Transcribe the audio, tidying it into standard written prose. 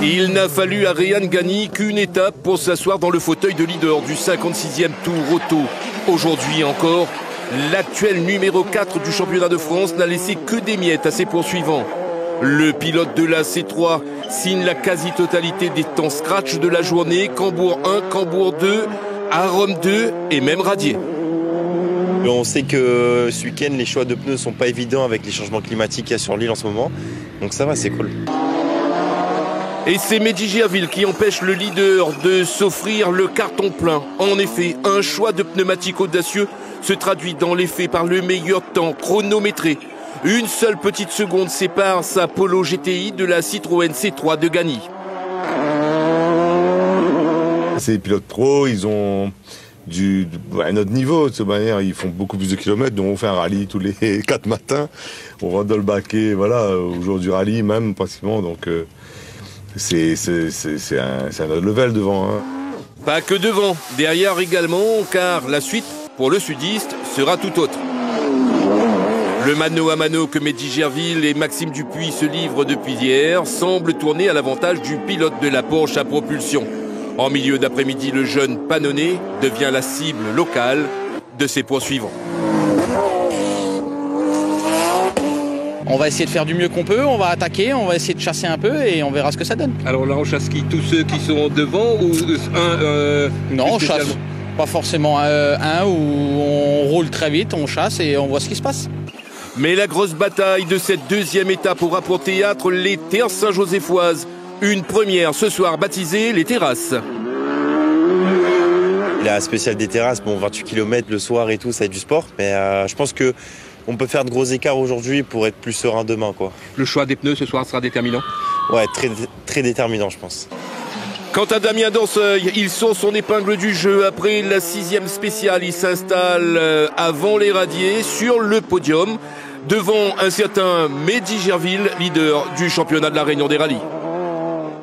Il n'a fallu à Rehan Ghani qu'une étape pour s'asseoir dans le fauteuil de leader du 56e Tour Auto. Aujourd'hui encore, l'actuel numéro 4 du championnat de France n'a laissé que des miettes à ses poursuivants. Le pilote de la C3 signe la quasi-totalité des temps scratch de la journée, Cambourg 1, Cambourg 2, Arum 2 et même Radier. On sait que ce week-end, les choix de pneus ne sont pas évidents avec les changements climatiques qu'il y a sur l'île en ce moment. Donc ça va, c'est cool. Et c'est Mehdi Gerville qui empêche le leader de s'offrir le carton plein. En effet, un choix de pneumatiques audacieux se traduit dans les faits par le meilleur temps chronométré. Une seule petite seconde sépare sa Polo GTI de la Citroën C3 de Ghani. C'est des pilotes pros, ils ont un autre niveau de cette manière, ils font beaucoup plus de kilomètres, donc on fait un rallye tous les 4 matins, on rentre dans le baquet, voilà, au jour du rallye même pratiquement, donc c'est un autre level devant. Hein. Pas que devant, derrière également, car la suite pour le sudiste sera tout autre. Le mano à mano que Mehdi Gerville et Maxime Dupuis se livrent depuis hier semble tourner à l'avantage du pilote de la Porsche à propulsion. En milieu d'après-midi, le jeune Panonnet devient la cible locale de ses poursuivants. On va essayer de faire du mieux qu'on peut, on va attaquer, on va essayer de chasser un peu et on verra ce que ça donne. Alors là, on chasse qui? Tous ceux qui sont devant ou non, on chasse pas forcément un où on roule très vite, on chasse et on voit ce qui se passe. Mais la grosse bataille de cette deuxième étape aura pour théâtre les terres Saint-Joséphoises. Une première ce soir baptisée les terrasses. La spéciale des terrasses, bon, 28 km le soir et tout, ça va être du sport. Mais je pense qu'on peut faire de gros écarts aujourd'hui pour être plus serein demain, quoi. Le choix des pneus ce soir sera déterminant? Ouais, très, très déterminant, je pense. Quant à Damien Danseuil, il sort son épingle du jeu. Après la 6e spéciale, il s'installe avant les radiers sur le podium, devant un certain Mehdi Gerville, leader du championnat de la Réunion des rallyes.